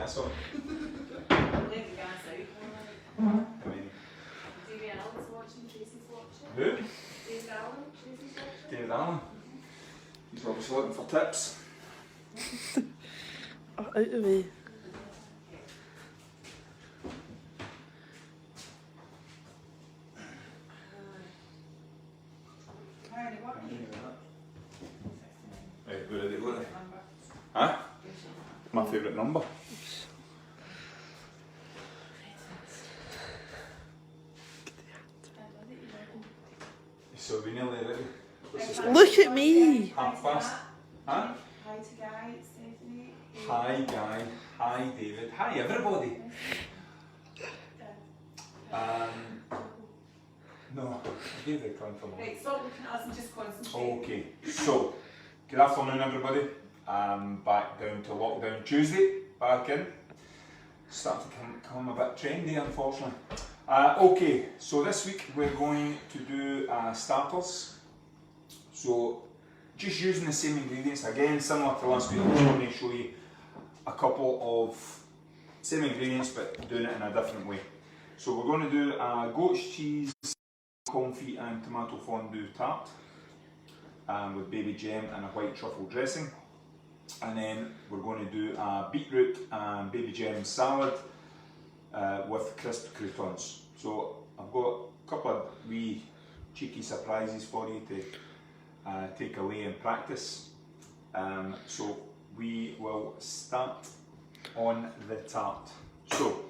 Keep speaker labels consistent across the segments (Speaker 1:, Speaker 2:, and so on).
Speaker 1: that's all. Who? David Allen. He's obviously looking for tips.
Speaker 2: Oh, out of the way.
Speaker 1: Right, where are they going? Huh? My favourite number. So we're nearly ready.
Speaker 2: Look at me!
Speaker 1: 1:30. Huh?
Speaker 3: Hi to Guy, it's Stephanie.
Speaker 1: Hi Guy. Hi David. Hi everybody. No, I gave the account for
Speaker 3: Right, stop looking at us and just concentrate.
Speaker 1: Okay, so good afternoon everybody. Back down to lockdown Tuesday, back in. Starting to become a bit trendy unfortunately. Okay, so this week we're going to do starters. So just using the same ingredients again, similar to last week. I'm just going to show you a couple of same ingredients but doing it in a different way. So we're going to do a goat's cheese, confit and tomato fondue tart with baby jam and a white truffle dressing. And then we're going to do a beetroot and baby jam salad with crisp croutons. So I've got a couple of wee cheeky surprises for you to take away and practice. So we will start on the tart. So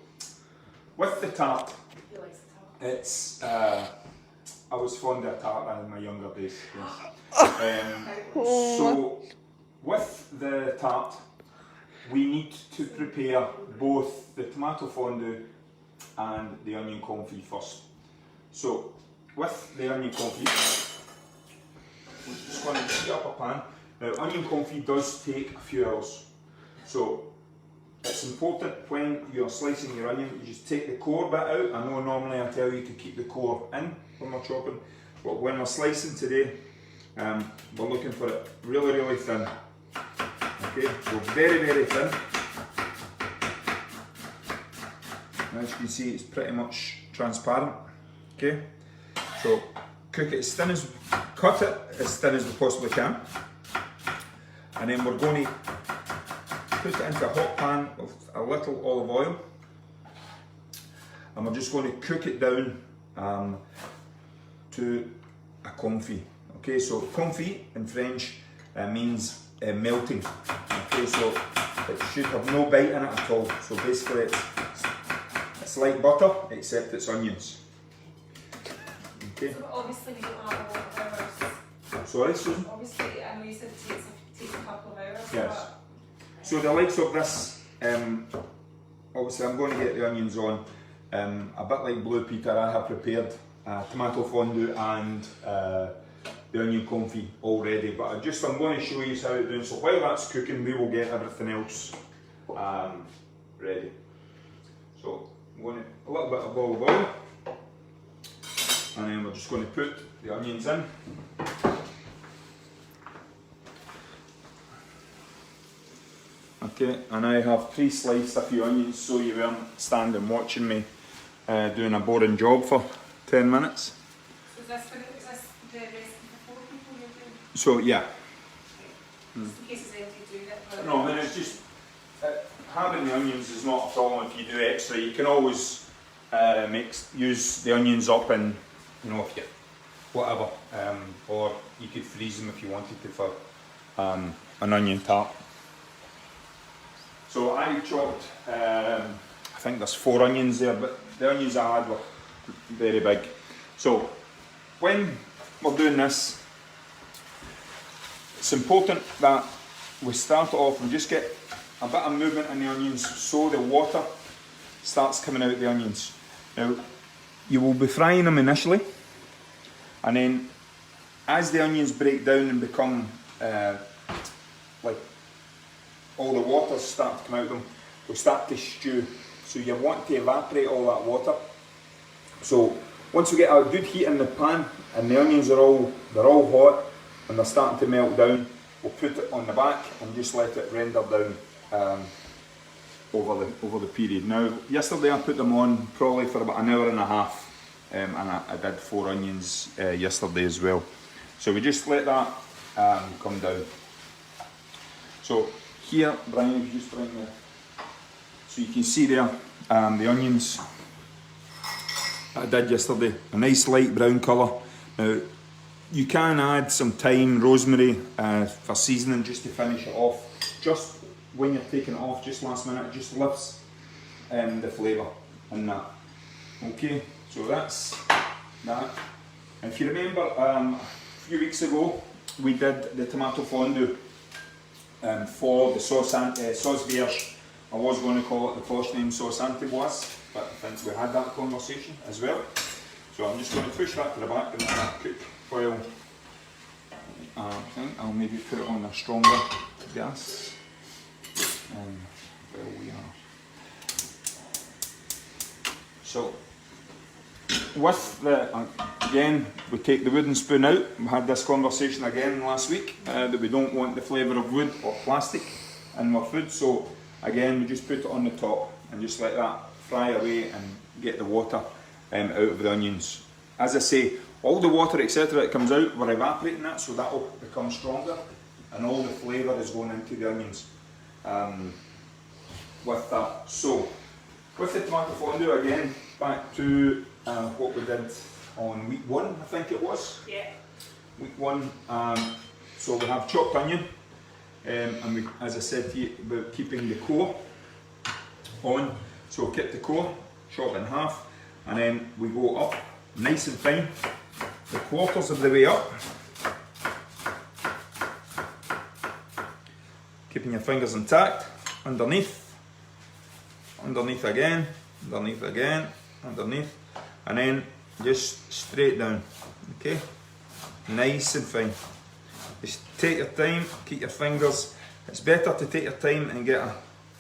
Speaker 1: with the tart,
Speaker 3: He likes the tart.
Speaker 1: it's I was fond of tart in my younger days. Yes. So with the tart, we need to prepare both the tomato fondue and the onion confit first. So with the onion confit, we're just going to heat up a pan. Now onion confit does take a few hours. So it's important when you're slicing your onion, you just take the core bit out. I know normally I tell you to keep the core in when we're chopping, but when we're slicing today, we're looking for it really thin. Okay, so very thin. As you can see, it's pretty much transparent. Okay, so cook it as thin as, cut it as thin as we possibly can, and then we're going to put it into a hot pan with a little olive oil, and we're just going to cook it down to a confit. Okay, so confit in French means melting. Okay, so it should have no bite in it at all. So basically it's like butter except it's onions. Okay.
Speaker 3: So obviously we don't have a lot of hours.
Speaker 1: Sorry, Susan?
Speaker 3: Obviously, I know you said it takes a couple of hours.
Speaker 1: Yes. So the likes of this, obviously I'm going to get the onions on. A bit like Blue Peter, I have prepared tomato fondue and the onion confit already, but I'm going to show you how it's doing. So while that's cooking, we will get everything else ready. So I'm going to a little bit of olive oil, and then we're just going to put the onions in. Okay, and I have pre-sliced a few onions so you weren't standing watching me doing a boring job for 10 minutes.
Speaker 3: So is this the recipe for 4 people you're doing?
Speaker 1: So yeah.
Speaker 3: Just in case there's anything to do that.
Speaker 1: No, I mean it's just, having the onions is not a problem if you do extra. You can always use the onions up in, you know, if you, whatever, or you could freeze them if you wanted to for an onion tart. So I chopped, I think there's 4 onions there, but the onions I had were very big. So when we're doing this, it's important that we start off and just get a bit of movement in the onions so the water starts coming out of the onions. Now, you will be frying them initially, and then as the onions break down and become like all the water start to come out of them, they'll start to stew. So you want to evaporate all that water. So once we get a good heat in the pan and the onions are all hot and they're starting to melt down, we'll put it on the back and just let it render down over the period. Now, yesterday I put them on probably for about an hour and a half, and I did 4 onions yesterday as well. So we just let that come down. So here, Brian, if you just bring the, so you can see there the onions I did yesterday, a nice light brown colour. Now, you can add some thyme, rosemary for seasoning just to finish it off. Just when you're taking it off, just last minute, it just lifts the flavour in that. Okay, so that's that. And if you remember, a few weeks ago, we did the tomato fondue for the sauce vierge. I was going to call it the posh name sauce antiboise, but I think we had that conversation as well. So I'm just going to push that to the back and let that cook while I think I'll maybe put it on a stronger gas. Where we are. So with the, again, we take the wooden spoon out. We had this conversation again last week that we don't want the flavour of wood or plastic in our food. So again, we just put it on the top and just let that fry away and get the water out of the onions. As I say, all the water etc. that comes out, we're evaporating that, so that will become stronger and all the flavour is going into the onions with that. So with the tomato fondue, again, back to what we did on week 1, I think it was.
Speaker 3: Yeah.
Speaker 1: Week 1, so we have chopped onion, and we, as I said to you about keeping the core on, so keep the core, chop it in half, and then we go up nice and fine, the quarters of the way up, keeping your fingers intact, underneath, underneath again, underneath again, underneath, and then just straight down, okay, nice and fine. Just take your time, keep your fingers, it's better to take your time and get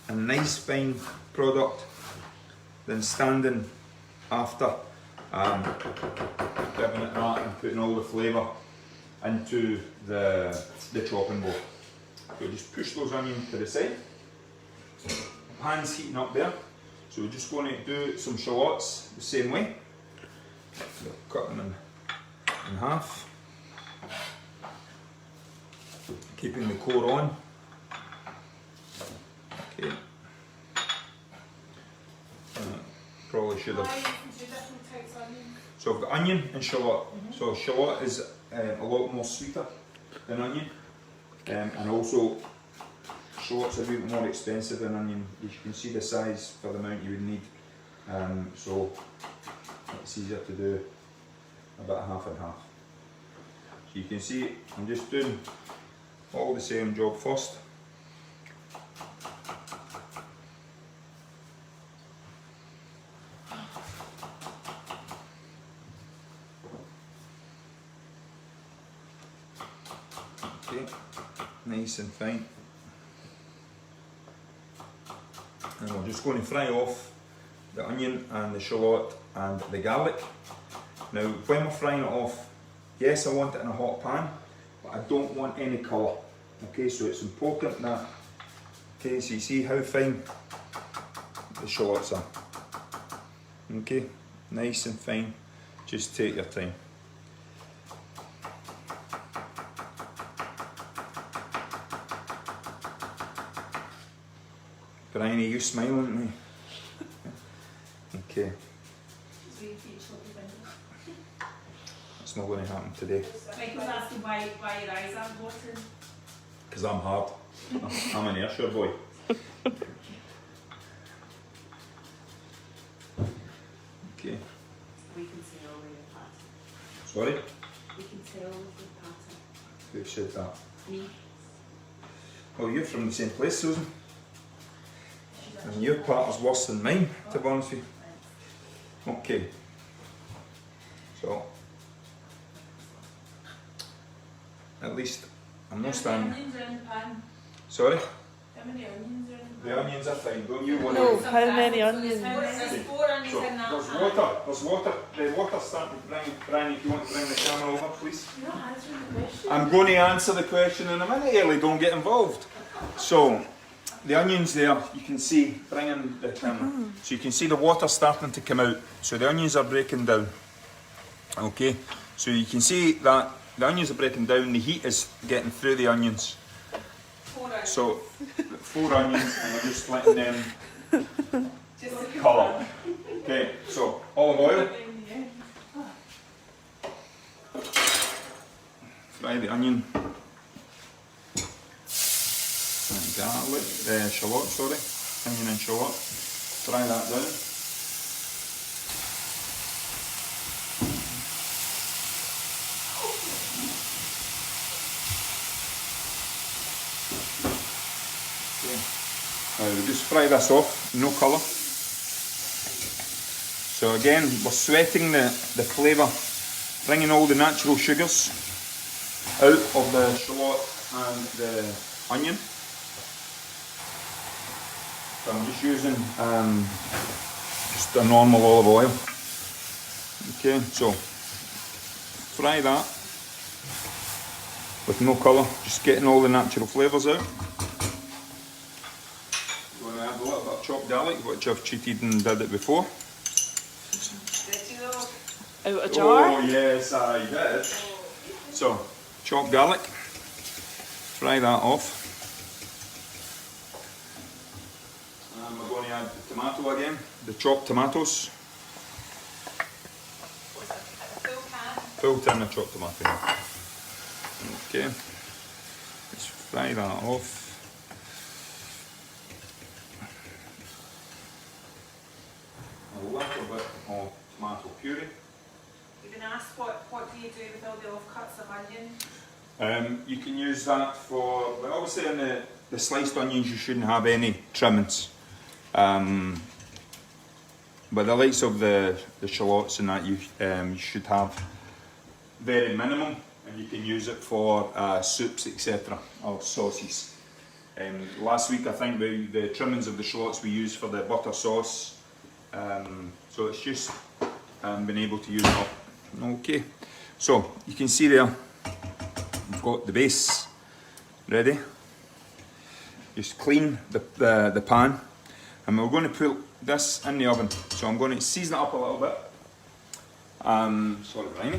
Speaker 1: a nice fine product than standing after giving it that and putting all the flavour into the chopping board. So just push those onions to the side. Pan's heating up there, so we're just going to do some shallots the same way. So cut them in half, keeping the core on. Okay. Probably should have. So I've got onion and shallot. So shallot is a lot more sweeter than onion, and also shallots are a bit more expensive than onion. You can see the size for the amount you would need, so it's easier to do about half and half. So you can see I'm just doing all the same job first. Okay, nice and fine. And we're just going to fry off the onion and the shallot and the garlic. Now when we're frying it off, yes, I want it in a hot pan, but I don't want any colour. Okay, so it's important that, okay, so you see how fine the shallots are. Okay, nice and fine, just take your time. Brian, are you smiling at me? Okay. That's not going to happen today.
Speaker 3: Michael's asking why your eyes aren't watering.
Speaker 1: Because I'm hard. I'm an Ayrshire boy. Okay.
Speaker 3: We can tell with your pattern.
Speaker 1: Sorry?
Speaker 3: We can tell with your pattern.
Speaker 1: Who said that?
Speaker 3: Me.
Speaker 1: Oh, you're from the same place, Susan. And your part is worse than mine, to be honest with you. Okay. So, at least I'm not standing.
Speaker 3: How many onions are in the pan?
Speaker 1: Sorry?
Speaker 3: How many onions are in the pan?
Speaker 1: The onions are fine, don't you want
Speaker 2: No,
Speaker 1: to?
Speaker 2: how many onions?
Speaker 3: There's 4 onions
Speaker 1: So,
Speaker 3: in that
Speaker 1: there's
Speaker 3: pan.
Speaker 1: water, the water's starting to bring, Brian, if you want to bring the camera over, please.
Speaker 3: You're not answering the question.
Speaker 1: I'm going to answer the question in a minute, Ellie, don't get involved. So, the onions there, you can see, bring in the camera, so you can see the water starting to come out. So the onions are breaking down. Okay, so you can see that the onions are breaking down, the heat is getting through the onions.
Speaker 3: 4 onions.
Speaker 1: So 4 onions, and we're just letting them
Speaker 3: Just to
Speaker 1: colour. Okay, so olive oil. Fry the onion. And garlic, shallot, sorry. Onion and shallot. Fry that down. Okay. Now we just fry this off, no colour. So again, we're sweating the flavour, bringing all the natural sugars out of the shallot and the onion. So I'm just using just a normal olive oil. Okay, so fry that with no colour, just getting all the natural flavours out. I'm going to add a little bit of chopped garlic, which I've cheated and did it before.
Speaker 3: Did you know?
Speaker 2: Out a jar?
Speaker 1: Oh yes, I did. So, chopped garlic, fry that off. And we're going to add the tomato again, the chopped tomatoes.
Speaker 3: Was it a full can?
Speaker 1: Full tin of chopped tomato. Okay, let's fry that off. A little bit of tomato puree.
Speaker 3: You've been asked what do you do with all the offcuts of onion?
Speaker 1: You can use that for, well, obviously in the sliced onions you shouldn't have any trimmings. But the likes of the shallots and that you should have very minimum, and you can use it for soups, etc. or sauces. Last week I think the trimmings of the shallots we used for the butter sauce. So it's just been able to use it up. Okay, so you can see there we've got the base ready. Just clean the pan, and we're going to put this in the oven. So I'm going to season it up a little bit. Sorry, Bryony.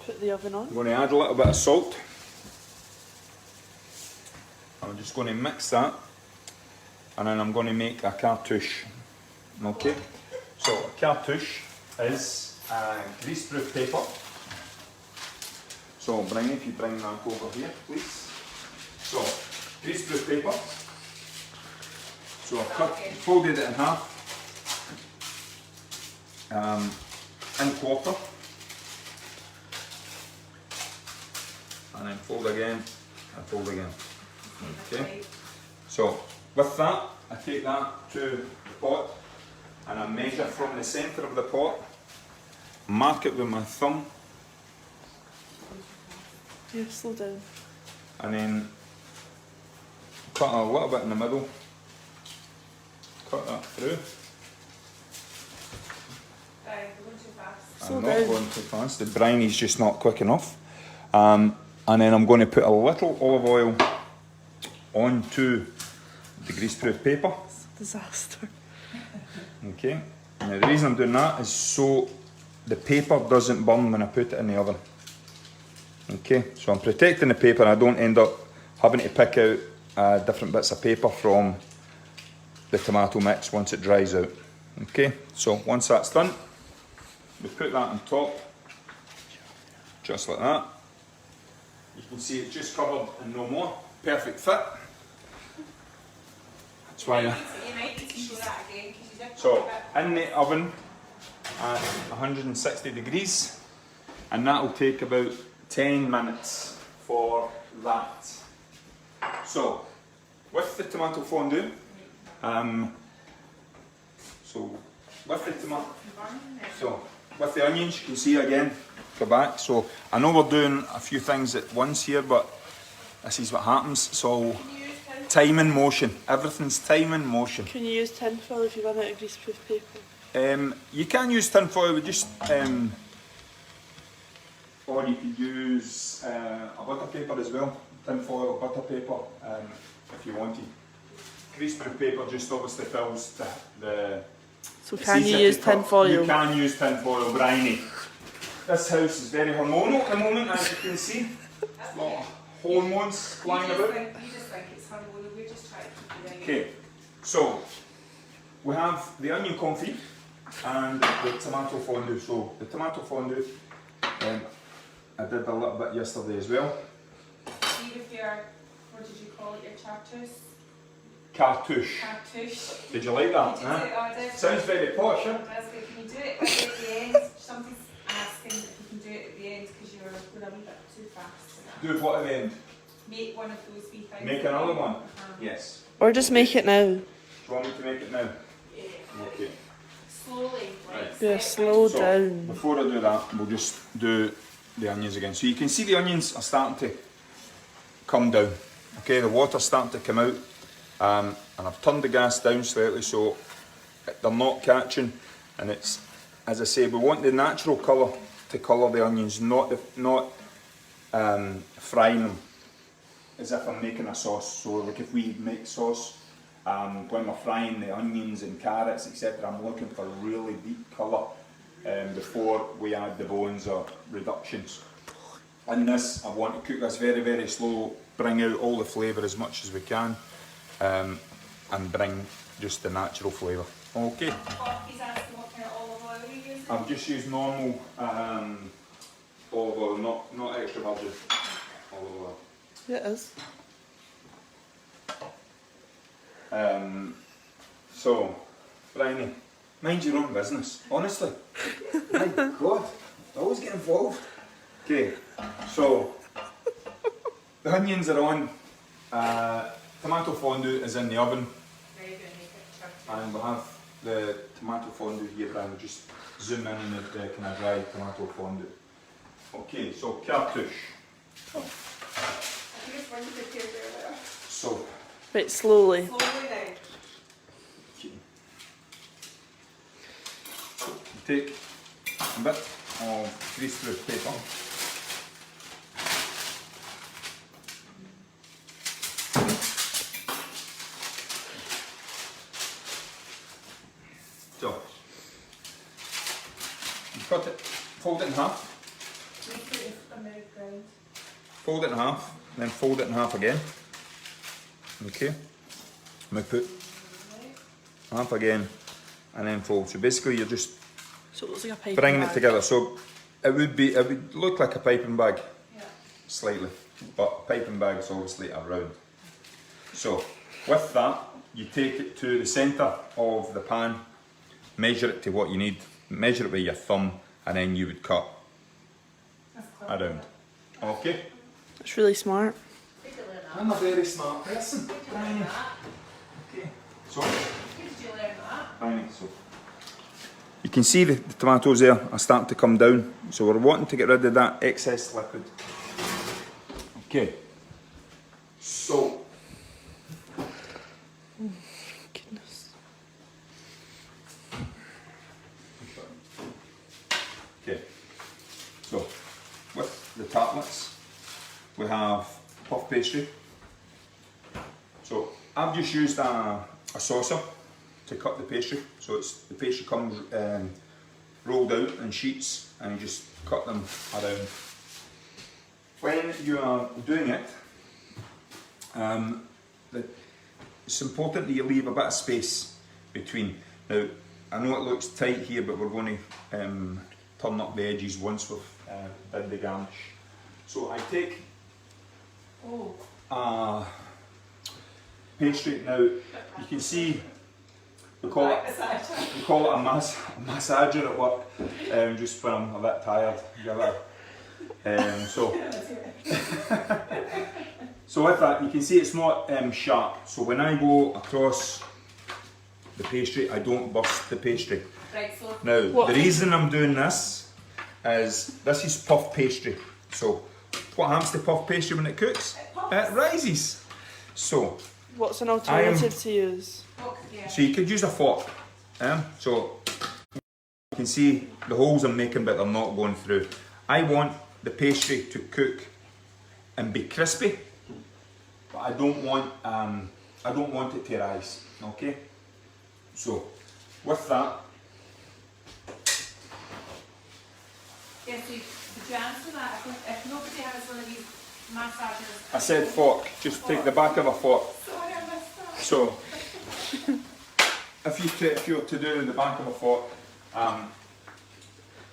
Speaker 2: Put the oven on.
Speaker 1: I'm going to add a little bit of salt. I'm just going to mix that, and then I'm going to make a cartouche. Okay, so a cartouche is greaseproof paper. So Bryony, if you bring that over here, please. So greaseproof paper. So I've folded it in half, in quarter, and then fold again, and fold again. Okay. So with that, I take that to the pot, and I measure from the centre of the pot, mark it with my thumb,
Speaker 2: Yeah, slow down.
Speaker 1: and then cut a little bit in the middle, cut that through.
Speaker 3: Right, we're going too fast.
Speaker 2: Slow
Speaker 1: I'm not
Speaker 2: down.
Speaker 1: going too fast, the brownie's just not quick enough. And then I'm going to put a little olive oil onto the greaseproof paper.
Speaker 2: Disaster.
Speaker 1: Okay, now the reason I'm doing that is so the paper doesn't burn when I put it in the oven. Okay, so I'm protecting the paper. I don't end up having to pick out different bits of paper from the tomato mix once it dries out. Okay, so once that's done, we put that on top, just like that. You can see it's just covered and no more. Perfect fit. That's why
Speaker 3: You might need to show that again because you did
Speaker 1: so
Speaker 3: talk about
Speaker 1: in the oven at 160 degrees, and that'll take about 10 minutes for that. So with the tomato fondue, with the onions, you can see again, go back. So I know we're doing a few things at once here, but this is what happens. So time and motion, everything's time and motion.
Speaker 2: Can you use tin foil if you run out of greaseproof paper?
Speaker 1: You can use tin foil, but just or you could use a butter paper as well, tin foil or butter paper if you wanted. greaseproof paper just obviously fills the
Speaker 2: So can you
Speaker 1: easier
Speaker 2: use
Speaker 1: to cut.
Speaker 2: tin foil?
Speaker 1: You can use tin foil, briny. This house is very hormonal at the moment, as you can see. There's a lot of hormones flying about.
Speaker 3: You just think it's hormonal, we're just trying to keep it
Speaker 1: Okay, so we have the onion confit and the tomato fondue. So the tomato fondue, I did a little bit yesterday as well.
Speaker 3: See with your, what did you call it, your chartreuse?
Speaker 1: Cartouche.
Speaker 3: Cartouche.
Speaker 1: Did you like that?
Speaker 3: Did you
Speaker 1: Huh?
Speaker 3: do it? Oh, I did.
Speaker 1: Sounds very posh, huh?
Speaker 3: That's good. Can you do it at the end? Somebody's asking if you can do it at the end because we're a wee bit too fast.
Speaker 1: Do what at the end?
Speaker 3: Make one of those wee things.
Speaker 1: Make another one? Yes.
Speaker 2: Or just make it now.
Speaker 1: Do you want me to make it now?
Speaker 3: Yeah.
Speaker 1: Okay.
Speaker 3: Slowly. Like
Speaker 2: Yeah,
Speaker 3: step
Speaker 2: slow
Speaker 1: So,
Speaker 2: down.
Speaker 1: before I do that, we'll just do the onions again. So you can see the onions are starting to come down. Okay, the water's starting to come out. And I've turned the gas down slightly so they're not catching. And it's, as I say, we want the natural colour to colour the onions, not frying them as if I'm making a sauce. So like if we make sauce, when we're frying the onions and carrots, etc., I'm looking for really deep colour before we add the bones or reductions. In this, I want to cook this very, very slow, bring out all the flavour as much as we can, and bring just the natural flavour. Okay.
Speaker 3: He's asking what kind of olive oil you're using.
Speaker 1: I've just used normal olive oil, not extra virgin olive oil.
Speaker 2: Yeah, it is.
Speaker 1: So, Bryony, mind your own business, honestly. My God, I always get involved. Okay, so the onions are on, tomato fondue is in the oven,
Speaker 3: Now you're going to make it chunky.
Speaker 1: and we'll have the tomato fondue here, Brian. We'll just zoom in on the kind of dry tomato fondue. Okay, so cartouche.
Speaker 3: I think it's one to the here there.
Speaker 1: So,
Speaker 2: Right, slowly.
Speaker 3: Slowly now.
Speaker 1: okay. Take a bit of greaseproof paper. So, you cut it, fold it in half,
Speaker 3: We put it in the ground.
Speaker 1: fold it in half, then fold it in half again. Okay, we put half again and then fold. So basically you're just
Speaker 2: So it looks like a pipe.
Speaker 1: bringing it together. So it would look like a piping bag,
Speaker 3: Yeah.
Speaker 1: slightly, but piping bag is obviously a round. So with that, you take it to the centre of the pan, measure it to what you need, measure it with your thumb, and then you would cut
Speaker 3: That's clever.
Speaker 1: around. Okay?
Speaker 2: It's really smart.
Speaker 3: Did you learn that?
Speaker 1: I'm a very smart person.
Speaker 3: Did you learn that?
Speaker 1: Okay. So,
Speaker 3: Did you learn that?
Speaker 1: fine. So you can see the tomatoes there are starting to come down. So we're wanting to get rid of that excess liquid. Okay. So
Speaker 2: Goodness.
Speaker 1: okay. So with the tartlets, we have puff pastry. So I've just used a saucer to cut the pastry. So the pastry comes rolled out in sheets, and you just cut them around. When you are doing it, it's important that you leave a bit of space between. Now, I know it looks tight here, but we're going to turn up the edges once we've did the garnish. So I take pastry. Now, you can see we call it a massager at work, just when I'm a bit tired. So with that, you can see it's not sharp. So when I go across the pastry, I don't burst the pastry.
Speaker 3: Right, so
Speaker 1: Now, the reason I'm doing this is puff pastry. So what happens to puff pastry when it cooks? It rises. So
Speaker 2: What's an alternative to use?
Speaker 1: so you could use a fork. So you can see the holes I'm making, but they're not going through. I want the pastry to cook and be crispy, but I don't want I don't want it to rise, okay? So, with that,
Speaker 3: Yeah, so did you answer that? If nobody has one of these massagers...
Speaker 1: I said fork, just take the back of a fork.
Speaker 3: Sorry, I missed that.
Speaker 1: So, if you were to do the back of a fork,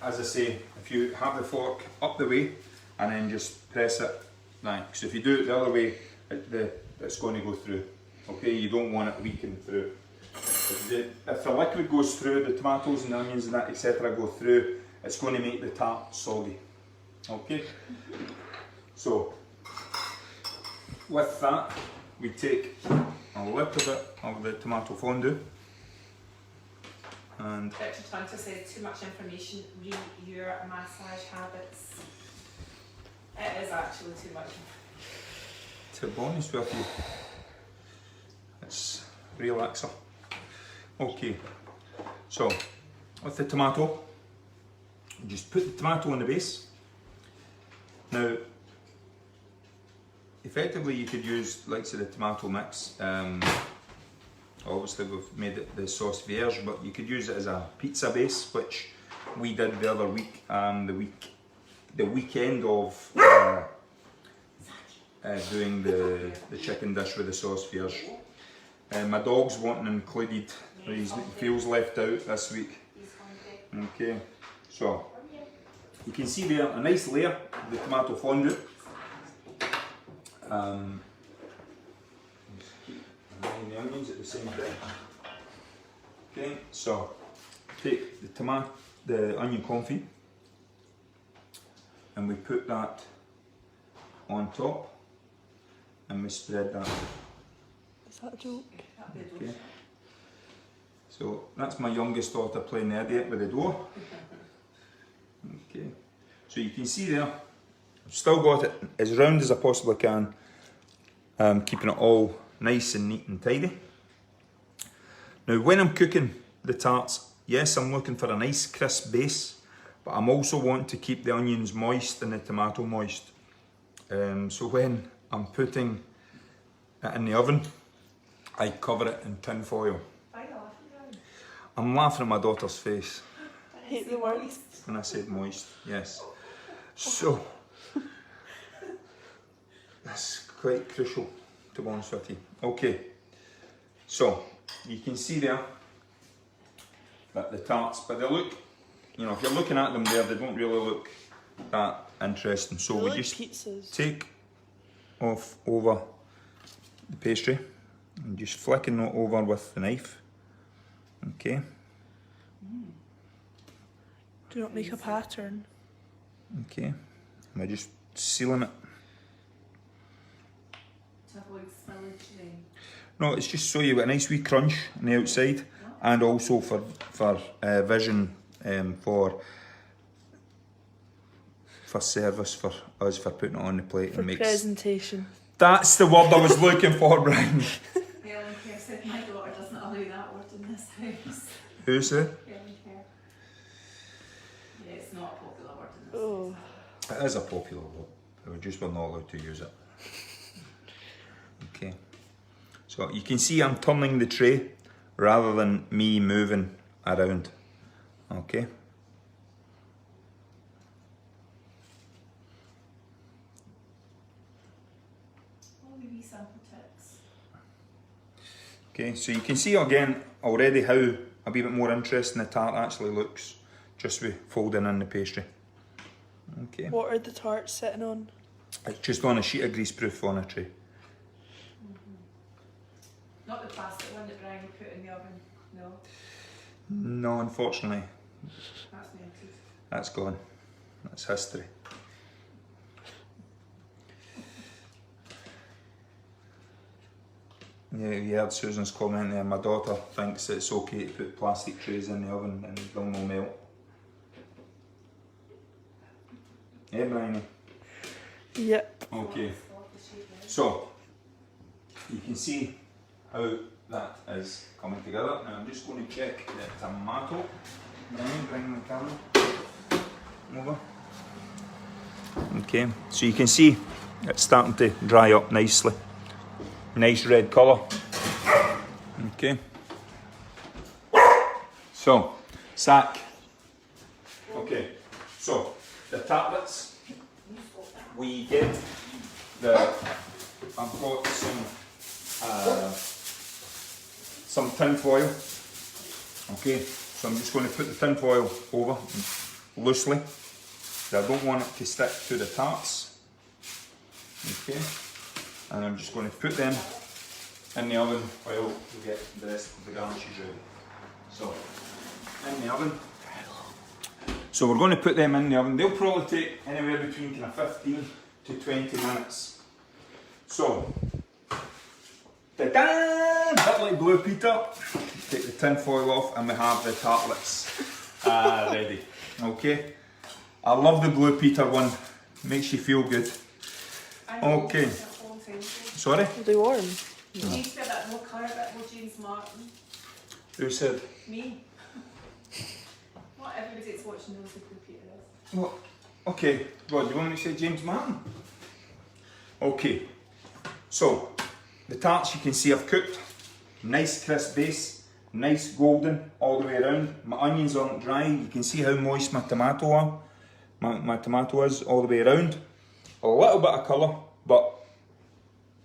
Speaker 1: as I say, if you have the fork up the way and then just press it, right? Because if you do it the other way, it's going to go through. Okay, you don't want it leaking through. If the liquid goes through, the tomatoes and the onions and that etc. go through, it's going to make the tart soggy. Okay, so with that, we take a little bit of the tomato fondue and
Speaker 3: Richard Hunter says too much information, read your massage habits. It is actually too much information.
Speaker 1: to be honest with you, it's relaxer. Okay, so with the tomato, you just put the tomato on the base. Now, effectively you could use likes of the tomato mix. Obviously we've made it the sauce vierge, but you could use it as a pizza base, which we did the other week, the weekend of doing the chicken dish with the sauce vierge. My dog's wanting included, he feels left out this week. Okay, so you can see there a nice layer of the tomato fondue. And the onions at the same time. Okay, so take the onion confit and we put that on top and we spread that.
Speaker 2: Is that a joke?
Speaker 1: Okay. So that's my youngest daughter playing the idiot with the dough. Okay, so you can see there, I've still got it as round as I possibly can, keeping it all nice and neat and tidy. Now when I'm cooking the tarts, yes, I'm looking for a nice crisp base, but I'm also wanting to keep the onions moist and the tomato moist. So when I'm putting it in the oven, I cover it in tin foil. I'm laughing at my daughter's face.
Speaker 2: I hate the word.
Speaker 1: When I said moist, yes. So, that's quite crucial, to be honest with you. Okay, so you can see there that the tarts, but they look, you know, if you're looking at them there, they don't really look that interesting. So
Speaker 2: They're
Speaker 1: we
Speaker 2: like
Speaker 1: just
Speaker 2: pizzas.
Speaker 1: take off over the pastry and just flicking it over with the knife. Okay.
Speaker 2: Do not make a pattern.
Speaker 1: Okay. And we're just sealing it.
Speaker 3: To avoid spillage then.
Speaker 1: No, it's just so you get a nice wee crunch on the outside, and also for vision, for service for us, for putting it on the plate.
Speaker 2: For
Speaker 1: and makes
Speaker 2: presentation.
Speaker 1: That's the word I was looking for, Brian.
Speaker 3: Helen Care said my daughter doesn't allow that word in this house.
Speaker 1: Who's that?
Speaker 3: Helen Care. Yeah, it's not a popular word in this house.
Speaker 1: It is a popular word. We're just not allowed to use it. Okay. So you can see I'm turning the tray rather than me moving around. Okay.
Speaker 3: Maybe sample tips.
Speaker 1: Okay, so you can see again already how a wee bit more interesting the tart actually looks, just with folding in the pastry. Okay.
Speaker 2: What are the tarts sitting on?
Speaker 1: It's just on a sheet of greaseproof on a tray.
Speaker 3: Not the plastic one that Brian put in the oven, no.
Speaker 1: No, unfortunately,
Speaker 3: That's melted.
Speaker 1: that's gone. That's history. Yeah, you heard Susan's comment there. My daughter thinks it's okay to put plastic trays in the oven and they'll no melt. Yeah, Brian?
Speaker 2: Yep.
Speaker 1: Okay, so you can see how that is coming together. Now I'm just going to check the tomato. Brian, bring the camera over. Okay, so you can see it's starting to dry up nicely. Nice red colour. Okay. So, sack. Okay, so the tartlets, we get I've got some tin foil. Okay, so I'm just going to put the tin foil over loosely. I don't want it to stick to the tarts. Okay, and I'm just going to put them in the oven while we get the rest of the garnishes ready. So, in the oven. So we're going to put them in the oven. They'll probably take anywhere between kind of 15 to 20 minutes. So, ta-da! Bit like Blue Peter. Take the tin foil off and we have the tartlets ready. Okay. I love the Blue Peter one. Makes you feel good. Okay. Sorry?
Speaker 2: Are they warm?
Speaker 3: You need to get that more colour, a bit more James Martin.
Speaker 1: Who said?
Speaker 3: Me. What everybody that's watching knows who Blue Peter is.
Speaker 1: Well, okay. Rod, you want me to say James Martin? Okay. So, the tarts you can see I've cooked. Nice crisp base. Nice golden all the way around. My onions aren't dry. You can see how moist my tomato are. My tomato is all the way around. A little bit of colour, but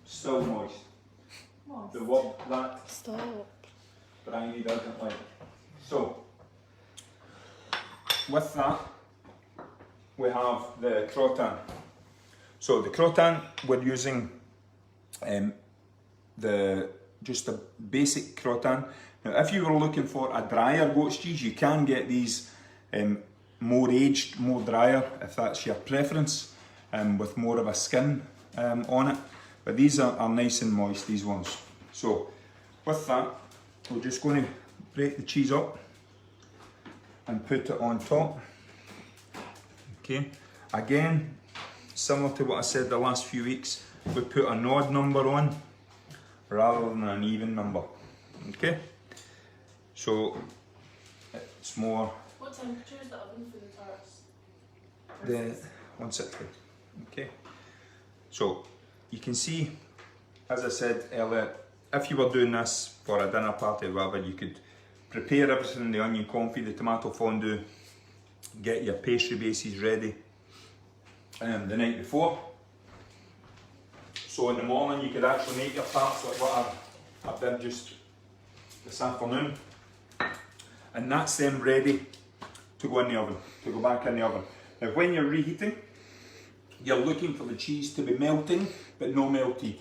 Speaker 1: still moist. The what that
Speaker 2: Stop.
Speaker 1: briny doesn't like. So, with that, we have the crottin. So the crottin, we're using just a basic crottin. Now, if you were looking for a drier goat's cheese, you can get these more aged, more drier, if that's your preference, with more of a skin on it. But these are nice and moist, these ones. So, with that, we're just going to break the cheese up and put it on top. Okay, again, similar to what I said the last few weeks, we put an odd number on rather than an even number. Okay, so it's more.
Speaker 3: What temperature is the oven for the tarts?
Speaker 1: The 160. Okay, so you can see, as I said earlier, if you were doing this for a dinner party or whatever, you could prepare everything, the onion confit, the tomato fondue, get your pastry bases ready the night before. So in the morning you could actually make your tarts like what I did just this afternoon. And that's them ready to go in the oven, to go back in the oven. Now when you're reheating, you're looking for the cheese to be melting, but no melted.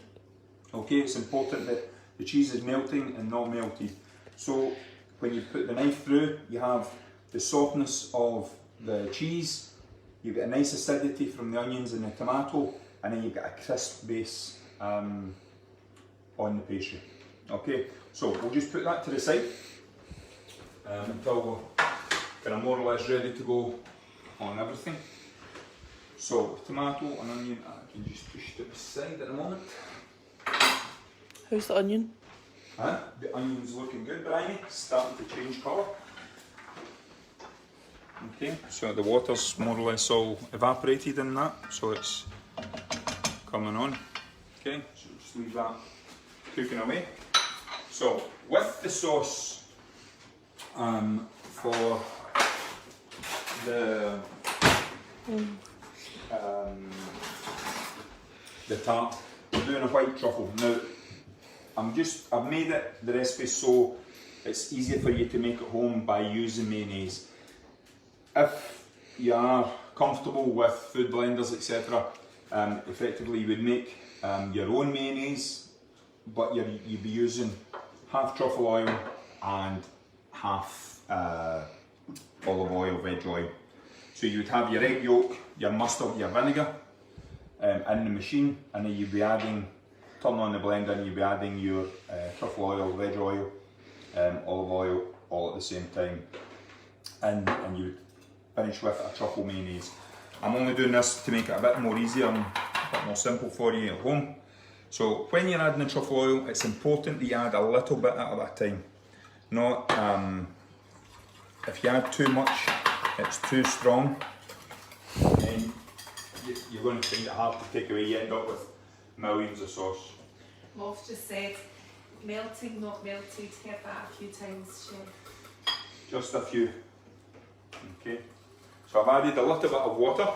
Speaker 1: Okay, it's important that the cheese is melting and not melted. So when you put the knife through, you have the softness of the cheese, you've got a nice acidity from the onions and the tomato, and then you've got a crisp base on the pastry. Okay, so we'll just put that to the side until we're kind of more or less ready to go on everything. So tomato and onion, I can just push to the side at the moment.
Speaker 2: How's the onion?
Speaker 1: The onion's looking good, briny, starting to change colour. Okay, so the water's more or less all evaporated in that, so it's coming on. Okay, so just leave that cooking away. So with the sauce for the tart, we're doing a white truffle. Now, I've made the recipe so it's easier for you to make at home by using mayonnaise. If you are comfortable with food blenders, etc., effectively you would make your own mayonnaise, but you'd be using half truffle oil and half olive oil, veg oil. So you would have your egg yolk, your mustard, your vinegar in the machine, and then you'd be turn on the blender and you'd be adding your truffle oil, veg oil, olive oil, all at the same time. And you would finish with a truffle mayonnaise. I'm only doing this to make it a bit more easier and a bit more simple for you at home. So when you're adding the truffle oil, it's important that you add a little bit at a time. Not, if you add too much, it's too strong, and you're going to find it hard to take away. You end up with millions of sauce.
Speaker 3: Wolf just said, melting, not melted? Get that a few times, Chef.
Speaker 1: Just a few. Okay. So I've added a little bit of water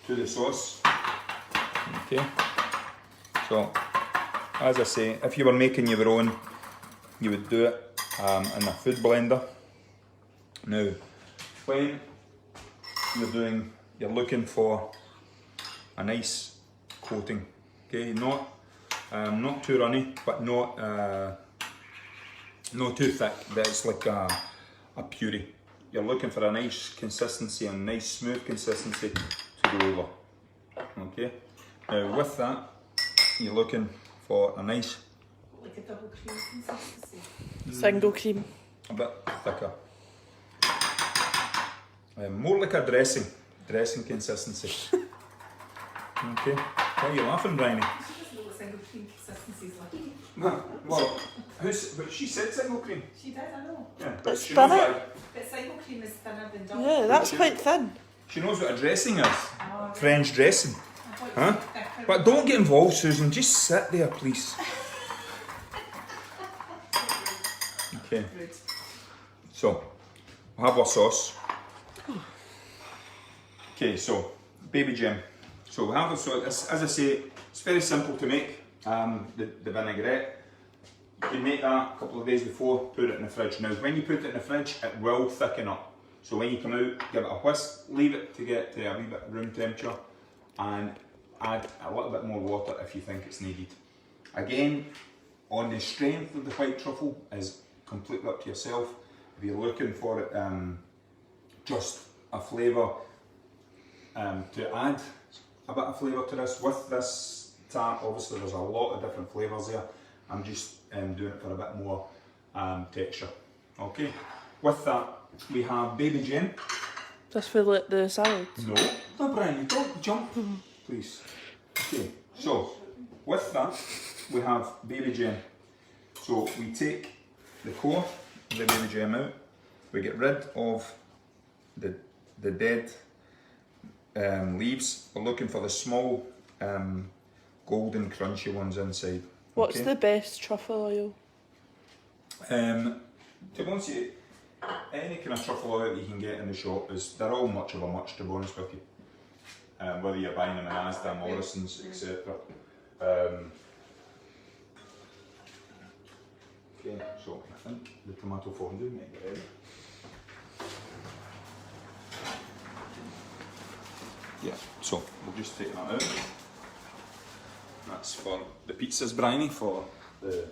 Speaker 1: to the sauce. Okay. So, as I say, if you were making your own, you would do it in a food blender. Now, when you're looking for a nice coating. Okay, not too runny, but not too thick that it's like a puree. You're looking for a nice consistency, a nice smooth consistency to go over. Okay. Now with that, you're looking for a nice,
Speaker 3: like a double cream consistency.
Speaker 2: Single cream.
Speaker 1: A bit thicker. More like a dressing consistency. Okay. Why are you laughing, Bryony?
Speaker 3: She doesn't know what single cream consistency is like.
Speaker 1: Well, but she said single cream.
Speaker 3: She did, I know.
Speaker 1: Yeah, but
Speaker 2: It's
Speaker 1: she knows
Speaker 2: thinner.
Speaker 3: But single cream is thinner than double.
Speaker 2: Yeah, that's quite thin.
Speaker 1: She knows what a dressing is.
Speaker 3: Oh,
Speaker 1: French dressing.
Speaker 3: I thought you
Speaker 1: Huh?
Speaker 3: said thicker.
Speaker 1: But don't get involved, Susan. Just sit there, please. Okay.
Speaker 3: Rude.
Speaker 1: So, we'll have our sauce. Okay, so baby gem. So we have so as I say, it's very simple to make. The vinaigrette. You can make that a couple of days before, put it in the fridge. Now, when you put it in the fridge, it will thicken up. So when you come out, give it a whisk, leave it to get to a wee bit room temperature, and add a little bit more water if you think it's needed. Again, on the strength of the white truffle is completely up to yourself. If you're looking for it, just a flavour to add a bit of flavour to this. With this tart, obviously there's a lot of different flavours there. I'm just doing it for a bit more texture. Okay. With that, we have baby gem.
Speaker 2: Just for like the salads.
Speaker 1: No, Brian, don't jump, please. Okay. So with that, we have baby gem. So we take the core of the baby gem out. We get rid of the dead leaves. We're looking for the small golden crunchy ones inside.
Speaker 2: What's
Speaker 1: Okay?
Speaker 2: the best truffle oil?
Speaker 1: To be honest with you, any kind of truffle oil that you can get in the shop they're all much of a much, to be honest with you. Whether you're buying them in Asda, Morrison's, etc. Okay, so I think the tomato fondue might get ready. Yeah, so we'll just take that out. That's for the pizzas, Bryony, for the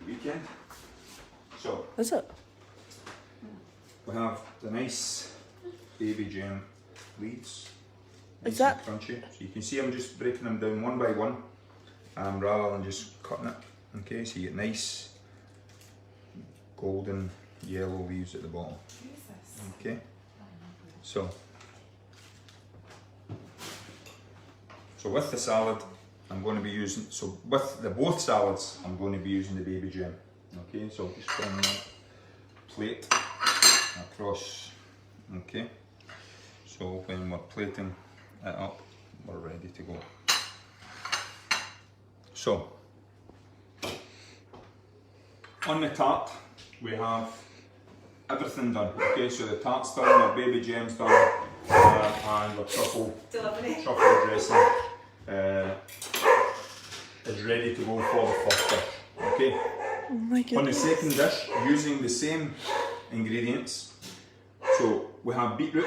Speaker 1: weekend. So
Speaker 2: Is it?
Speaker 1: we have the nice baby gem leaves. Nice
Speaker 2: Is that-
Speaker 1: and crunchy? So you can see I'm just breaking them down one by one, rather than just cutting it. Okay, so you get nice golden yellow leaves at the bottom.
Speaker 3: Jesus.
Speaker 1: Okay, so with the salad, I'm going to be using, so with the both salads, I'm going to be using the baby gem. Okay, so just bring that plate across. Okay, so when we're plating it up, we're ready to go. So on the tart, we have everything done. Okay, so the tart's done, our baby gem's done, and the truffle dressing is ready to go for the first dish. Okay.
Speaker 2: Oh my
Speaker 1: On the
Speaker 2: goodness.
Speaker 1: second dish, using the same ingredients, so we have beetroot.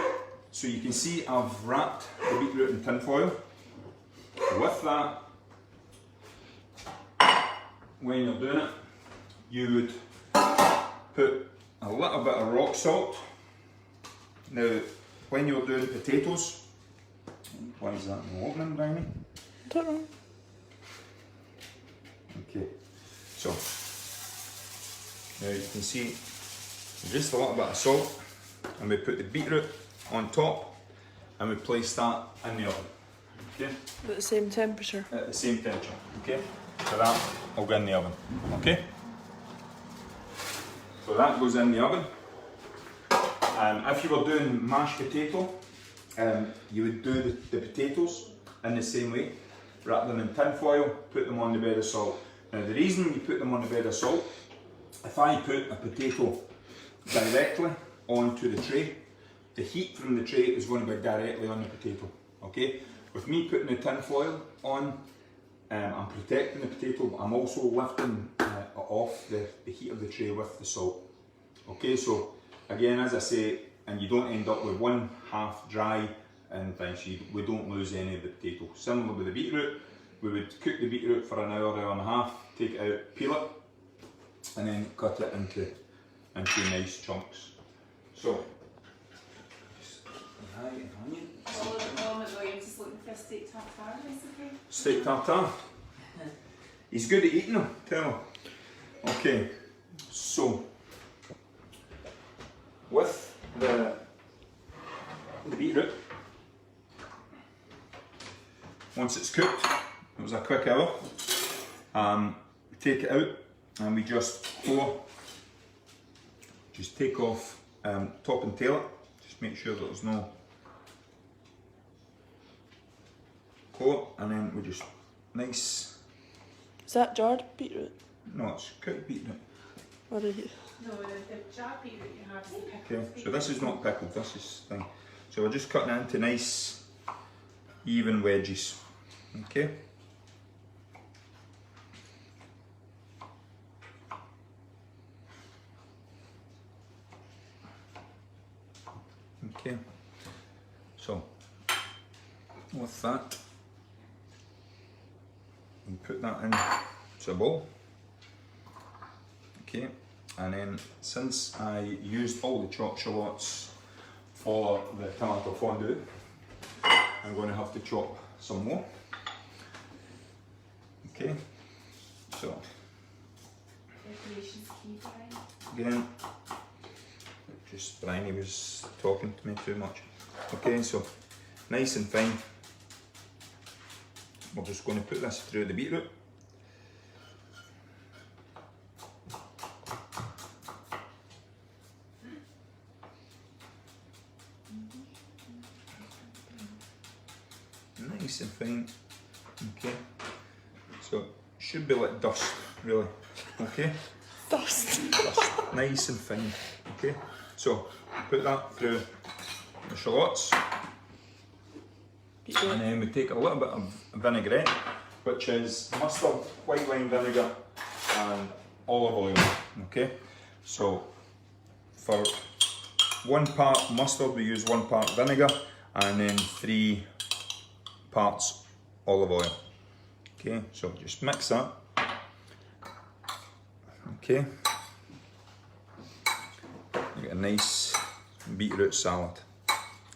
Speaker 1: So you can see I've wrapped the beetroot in tin foil. With that, when you're doing it, you would put a little bit of rock salt. Now, when you're doing potatoes, why is that not opening, Bryony?
Speaker 2: I don't know.
Speaker 1: Okay, so now you can see just a little bit of salt, and we put the beetroot on top, and we place that in the oven. Okay,
Speaker 2: At the same temperature.
Speaker 1: at the same temperature. Okay, so that will go in the oven. Okay, so that goes in the oven. If you were doing mashed potato, you would do the potatoes in the same way. Wrap them in tin foil, put them on the bed of salt. Now the reason you put them on a bed of salt, if I put a potato directly onto the tray, the heat from the tray is going to be directly on the potato, okay? With me putting the tin foil on, I'm protecting the potato, but I'm also lifting off the heat of the tray with the salt. Okay, so again, as I say, and you don't end up with one half dry and things, we don't lose any of the potato. Similar with the beetroot, we would cook the beetroot for an hour, hour and a half, take it out, peel it, and then cut it into nice chunks. So, onion.
Speaker 3: All of the moment though, you're just looking for a steak tartare recipe.
Speaker 1: Steak tartare. He's good at eating them, tell him. Okay, so with the beetroot, once it's cooked, it was a quick hour, we take it out and we just take off top and tail it, just make sure that there's no core, and then we just nice.
Speaker 2: Is that jarred beetroot?
Speaker 1: No, it's cooked beetroot.
Speaker 2: Or are you?
Speaker 3: No, the jar beetroot you have is the pickled
Speaker 1: Okay, so
Speaker 3: beetroot.
Speaker 1: this is not pickled, this is thing. So we're just cutting it into nice, even wedges. Okay. Okay. So with that, we put that into a bowl. Okay, and then since I used all the chopped shallots for the tomato fondue, I'm going to have to chop some more. Okay, so
Speaker 3: Decoration's key, Brian.
Speaker 1: again, just Bryony was talking to me too much. Okay, so nice and fine. We're just going to put this through the beetroot. Nice and fine. Okay, so should be like dust, really. Okay,
Speaker 2: Dust.
Speaker 1: dust. Nice and fine. Okay, so put that through the shallots,
Speaker 2: Beetroot.
Speaker 1: and then we take a little bit of vinaigrette, which is mustard, white wine vinegar, and olive oil. Okay, so for 1 part mustard, we use 1 part vinegar, and then 3 parts olive oil. Okay, so just mix that. Okay, you get a nice beetroot salad.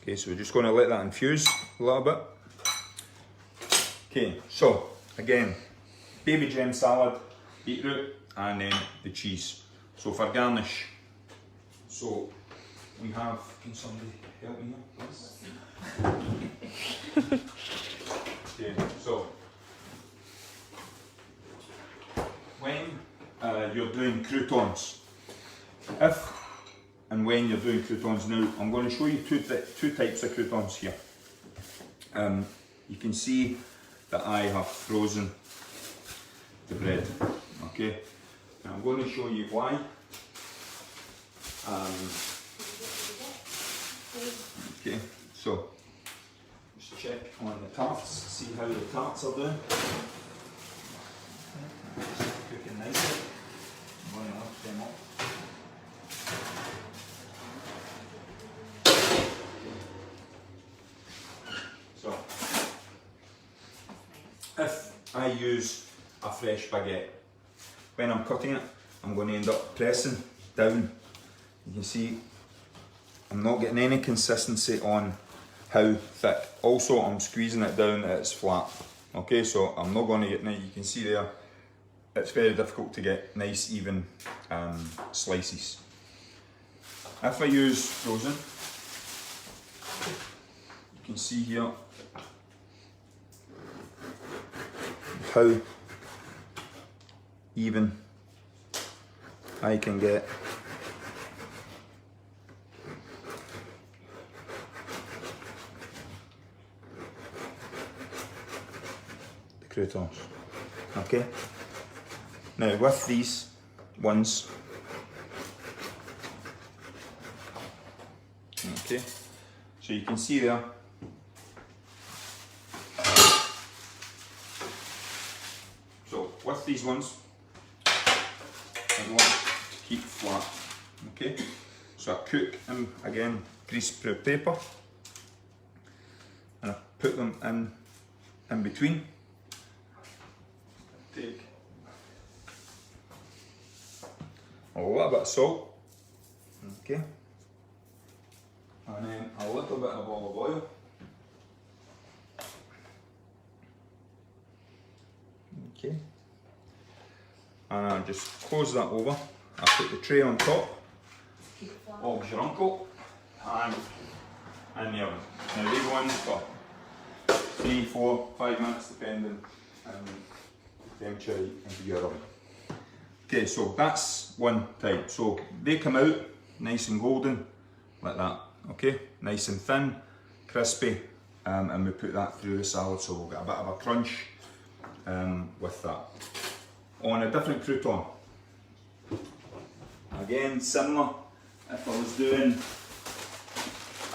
Speaker 1: Okay, so we're just going to let that infuse a little bit. Okay, so again, baby gem salad, beetroot, and then the cheese. So for garnish, so we have, can somebody help me here, please? Okay, so when you're doing croutons, if and when you're doing croutons, now I'm going to show you two types of croutons here. You can see that I have frozen the bread. Okay, and I'm going to show you why. Okay, so just check on the tarts, see how the tarts are doing. Cooking nicely. I'm going to lift them up. So, if I use a fresh baguette, when I'm cutting it, I'm going to end up pressing down. You can see I'm not getting any consistency on how thick. Also, I'm squeezing it down that it's flat. Okay, so I'm not going to get, you can see there, it's very difficult to get nice even slices. If I use frozen, you can see here how even I can get the croutons. Okay, Now with these ones, okay, so you can see there, so with these ones, I want to keep flat, okay, so I cook them again, greaseproof paper, and I put them in between. Take a little bit of salt, okay, and then a little bit of olive oil, okay, and I just close that over. I put the tray on top of your uncle and in the oven. Now they go in for 3, 4, 5 minutes depending on the temperature of your oven. Okay, so that's one type. So they come out nice and golden, like that, okay? Nice and thin, crispy, and we put that through the salad, so we'll get a bit of a crunch with that. On a different crouton, again similar, if I was doing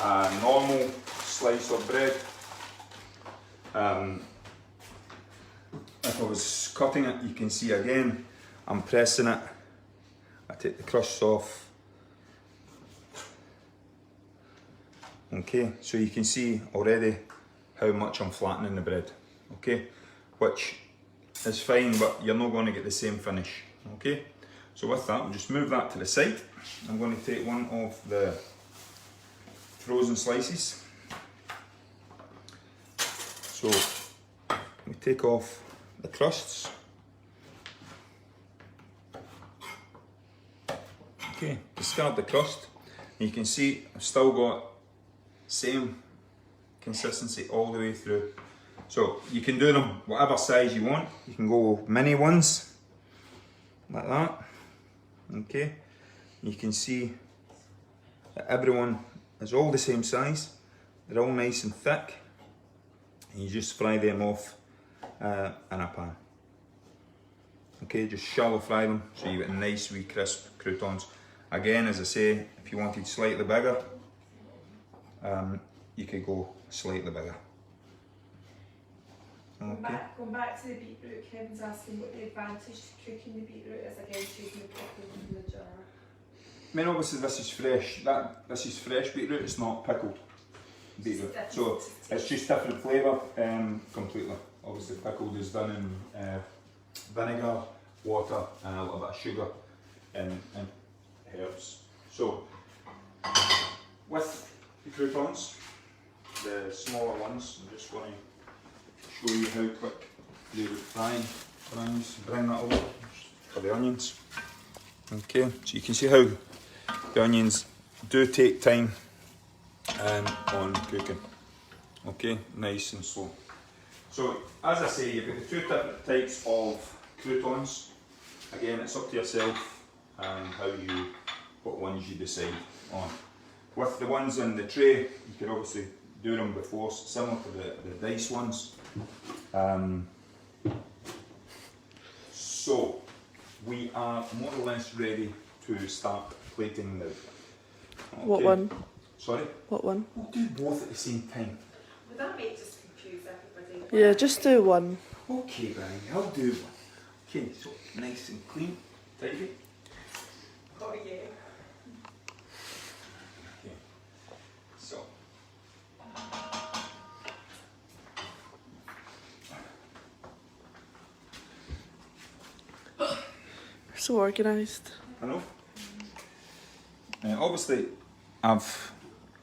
Speaker 1: a normal slice of bread, if I was cutting it, you can see again, I'm pressing it, I take the crusts off. Okay, so you can see already how much I'm flattening the bread, okay, which is fine, but you're not going to get the same finish, okay. So with that, we'll just move that to the side. I'm going to take one of the frozen slices. So we take off the crusts. Okay, discard the crust. And you can see I've still got same consistency all the way through. So you can do them whatever size you want. You can go mini ones like that. Okay, you can see that everyone is all the same size. They're all nice and thick. And you just fry them off in a pan. Okay, just shallow fry them so you get nice wee crisp croutons. Again, as I say, if you wanted slightly bigger, you could go slightly bigger. Okay.
Speaker 3: Going back to the beetroot, Kevin's asking what the advantage to cooking the beetroot is against using the pickle in the jar.
Speaker 1: I mean, obviously this is fresh. This is fresh beetroot. It's not pickled beetroot, so it's just different flavour completely. Obviously, pickled is done in vinegar, water, and a little bit of sugar and herbs. So with the croutons, the smaller ones, I'm just going to show you how quick they would fry. Bring that over for the onions. Okay, so you can see how the onions do take time on cooking. Okay, nice and slow. So as I say, you've got the two different types of croutons. Again, it's up to yourself what ones you decide on. With the ones in the tray, you can obviously do them before, similar to the dice ones. So we are more or less ready to start plating now. Okay.
Speaker 2: What one?
Speaker 1: Sorry?
Speaker 2: What one?
Speaker 1: We'll do both at the same time.
Speaker 3: Would that make just confuse everybody?
Speaker 2: Yeah, just do one.
Speaker 1: Okay, Barry, I'll do one. Okay, so nice and clean, tidy.
Speaker 3: Oh yeah.
Speaker 1: Okay, so.
Speaker 2: So organised.
Speaker 1: I know. Obviously, I've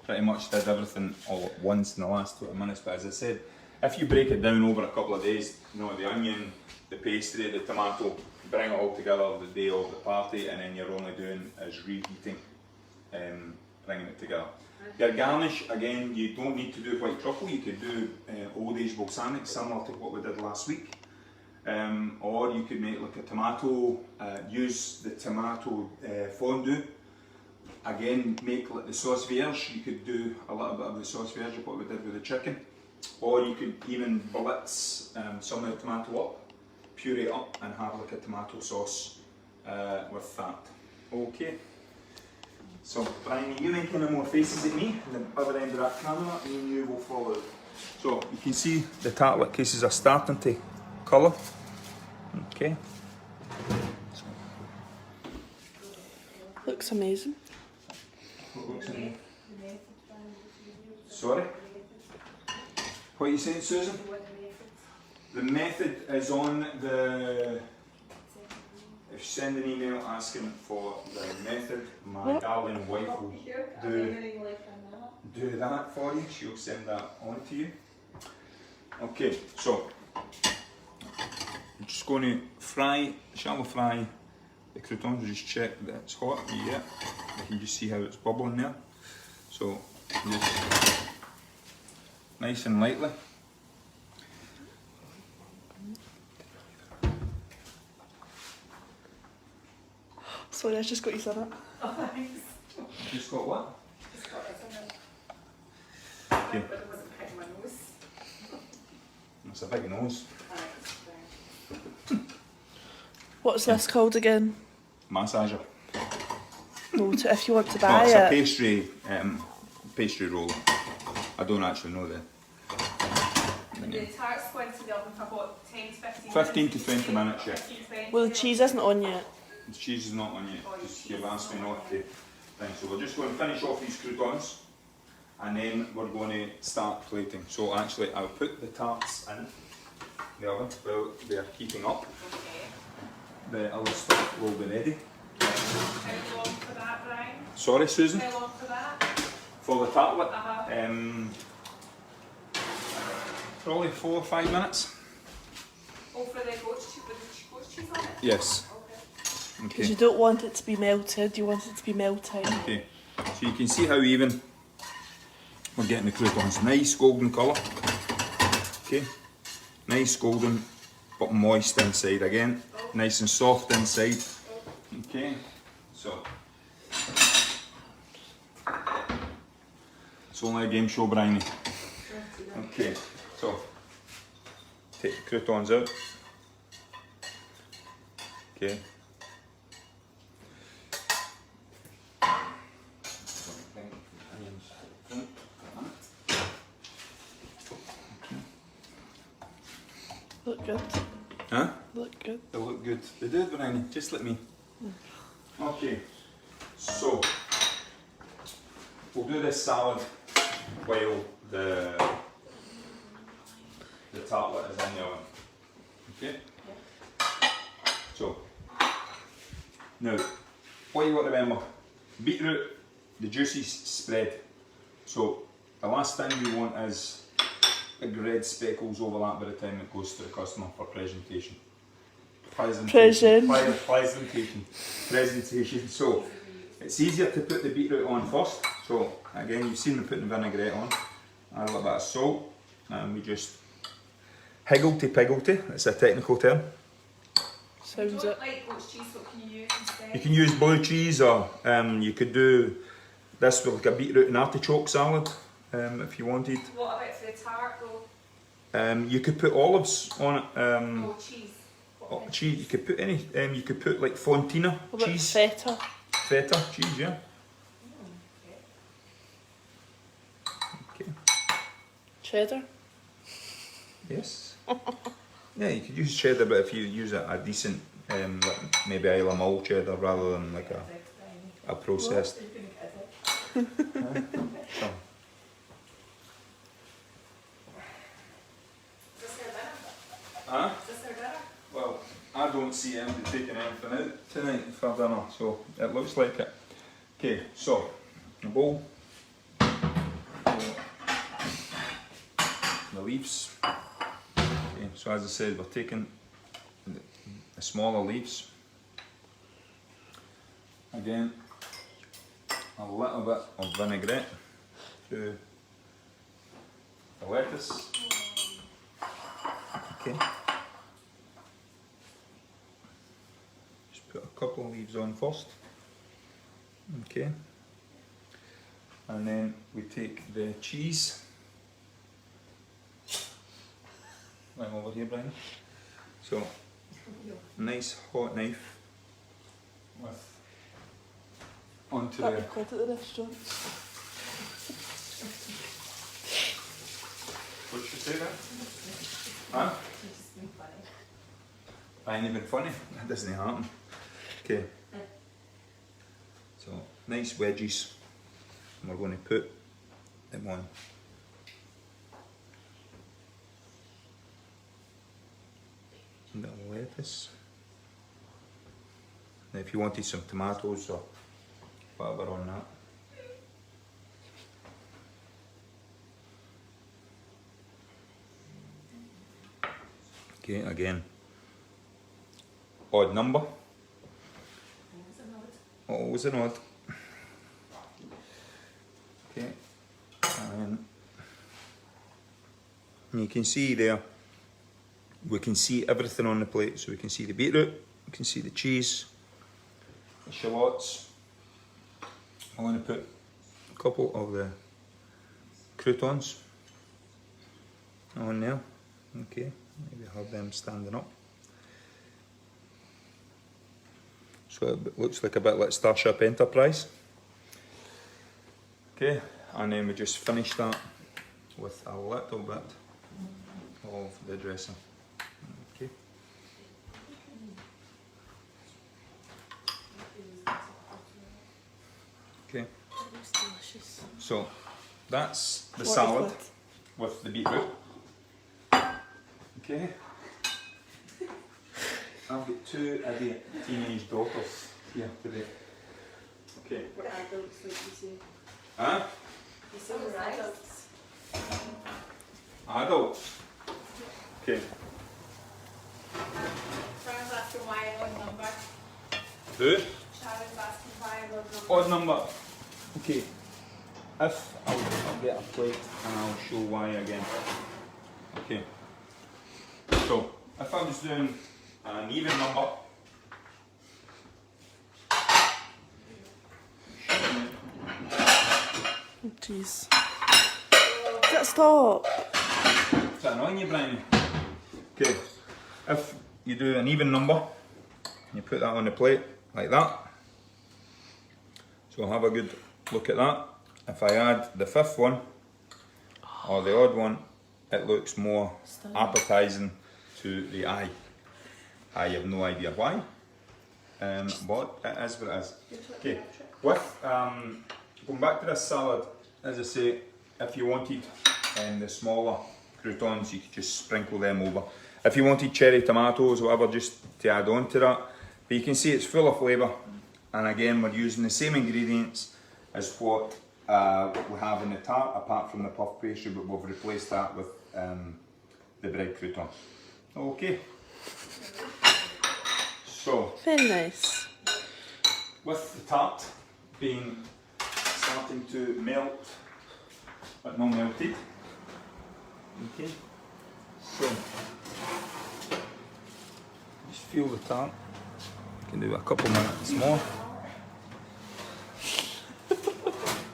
Speaker 1: pretty much did everything all at once in the last 20 minutes, but as I said, if you break it down over a couple of days, you know, the onion, the pastry, the tomato, bring it all together the day of the party, and then you're only doing is reheating, bringing it together. Your garnish, again, you don't need to do white truffle, you could do old age balsamic, similar to what we did last week. Or you could make like a tomato, use the tomato fondue. Again, make like the sauce vierge, you could do a little bit of the sauce vierge of what we did with the chicken. Or you could even blitz some of the tomato up, puree it up and have like a tomato sauce with that. Okay. So Brian, you make any more faces at me, and the other end of that camera, and you will follow. So you can see the tartlet cases are starting to colour. Okay.
Speaker 2: Looks amazing.
Speaker 1: What looks amazing? Sorry? What are you saying, Susan? The method is on the... If you send an email asking for the method, my darling wife will do that for you. She'll send that on to you. Okay, so I'm just going to shallow fry the croutons. Just check that it's hot. Yeah, you can just see how it's bubbling there. So just nice and lightly.
Speaker 2: Sorry, I just got you said that.
Speaker 3: Oh, thanks.
Speaker 1: Just got what?
Speaker 3: Just got it in it.
Speaker 1: Okay.
Speaker 3: But it wasn't picking my nose.
Speaker 1: That's a big nose.
Speaker 2: What's this called again?
Speaker 1: Massager.
Speaker 2: No, if you want to
Speaker 1: Oh,
Speaker 2: buy
Speaker 1: it's a
Speaker 2: it.
Speaker 1: pastry roller. I don't actually know the
Speaker 3: The tart's going to the oven for about 10 to 15
Speaker 1: 15
Speaker 3: minutes.
Speaker 1: to 20 minutes, yeah.
Speaker 3: 15 to 20
Speaker 2: Well, the cheese isn't on yet.
Speaker 1: The cheese is not on yet,
Speaker 3: Oh,
Speaker 1: just
Speaker 3: cheese
Speaker 1: you've asked me
Speaker 3: is not
Speaker 1: not to. So we're just going to finish off these croutons and then we're going to start plating. So actually I'll put the tarts in the oven while they're heating up.
Speaker 3: Okay.
Speaker 1: The other stuff will be ready.
Speaker 3: How long for that, Brian?
Speaker 1: Sorry Susan?
Speaker 3: How long for that?
Speaker 1: For the tartlet?
Speaker 3: Uh-huh.
Speaker 1: Probably 4 or 5 minutes.
Speaker 3: Oh, for the goat's cheese, with the goat's cheese on it?
Speaker 1: Yes.
Speaker 3: Okay.
Speaker 2: Because
Speaker 1: Okay.
Speaker 2: you don't want it to be melted, you want it to be melting.
Speaker 1: Okay. So you can see how even we're getting the croutons. Nice golden colour. Okay. Nice golden but moist inside again. Nice and soft inside. Okay. So it's only a game show, Bryony. Okay. So take the croutons out. Okay.
Speaker 2: Look good.
Speaker 1: Huh?
Speaker 2: Look good.
Speaker 1: They look good. They do, Bryony. Just let me. Okay. So we'll do this salad while the tartlet is in the oven. Okay? So now what you got to remember, beetroot, the juices spread. So the last thing we want is big red speckles overlap by the time it goes to the customer for presentation. Presentation. So it's easier to put the beetroot on first. So again, you've seen me putting the vinaigrette on. Add a little bit of salt, and we just higgledy-piggledy. It's a technical term.
Speaker 2: Sounds
Speaker 3: If you
Speaker 2: it.
Speaker 3: don't like goat's cheese, what can you use instead?
Speaker 1: You can use blue cheese, or you could do this with like a beetroot and artichoke salad if you wanted.
Speaker 3: What about for the tart though?
Speaker 1: You could put olives on it.
Speaker 3: No, cheese.
Speaker 1: Oh, cheese. You could put any. You could put like fontina
Speaker 2: What about
Speaker 1: cheese,
Speaker 2: feta?
Speaker 1: feta cheese. Yeah. Okay.
Speaker 2: Cheddar?
Speaker 1: Yes. Yeah, you could use cheddar, but if you use a decent, like maybe Isle of Mull cheddar rather than like a processed. So. Huh? Well, I don't see anybody taking anything out tonight for dinner, so it looks like it. Okay, so a bowl, the leaves. Okay, so as I said, we're taking the smaller leaves. Again, a little bit of vinaigrette to the lettuce. Okay. Just put a couple of leaves on first. Okay. And then we take the cheese. I'm over here, Brian. So Nice hot knife with onto
Speaker 2: That
Speaker 1: the.
Speaker 2: would quite at the restaurant.
Speaker 1: What should you say there? Huh?
Speaker 3: It's just been funny.
Speaker 1: I ain't even funny. That doesn't happen. Okay. So nice wedges. And we're going to put them on. Little lettuce. Now if you wanted some tomatoes or whatever on that. Okay, again. Odd number. Always an odd. Okay. And you can see there, we can see everything on the plate. So we can see the beetroot, we can see the cheese, the shallots. I'm going to put a couple of the croutons on there. Okay, maybe have them standing up. So it looks like a bit like Starship Enterprise. Okay, and then we just finish that with a little bit of the dressing. Okay. Okay.
Speaker 2: It's delicious.
Speaker 1: So that's the
Speaker 2: What is
Speaker 1: salad
Speaker 2: that?
Speaker 1: with the beetroot. Okay. I've got two idiot teenage daughters here today. Okay.
Speaker 2: We're adults, like you say.
Speaker 1: Huh?
Speaker 2: You say we're adults.
Speaker 1: Adults. Okay.
Speaker 3: Sharon's asking why an odd number.
Speaker 1: Who?
Speaker 3: Sharon's asking why an odd number.
Speaker 1: Odd number. Okay. If I'll get a plate and I'll show why again. Okay. So if I was doing an even number.
Speaker 2: Oh, jeez. Stop.
Speaker 1: Is that annoying you, Brian? Okay. If you do an even number, you put that on the plate like that. So have a good look at that. If I add the fifth one or the odd one, it looks more appetizing to the eye. I have no idea why, but it is what it is. Okay, with going back to this salad, as I say, if you wanted the smaller croutons, you could just sprinkle them over. If you wanted cherry tomatoes or whatever, just to add on to that. But you can see it's full of flavour, and again we're using the same ingredients as what we have in the tart, apart from the puff pastry, but we've replaced that with the bread crouton. Okay. So,
Speaker 2: Very nice.
Speaker 1: with the tart being starting to melt, but not melted. Okay. So, just feel the tart. You can do a couple minutes more.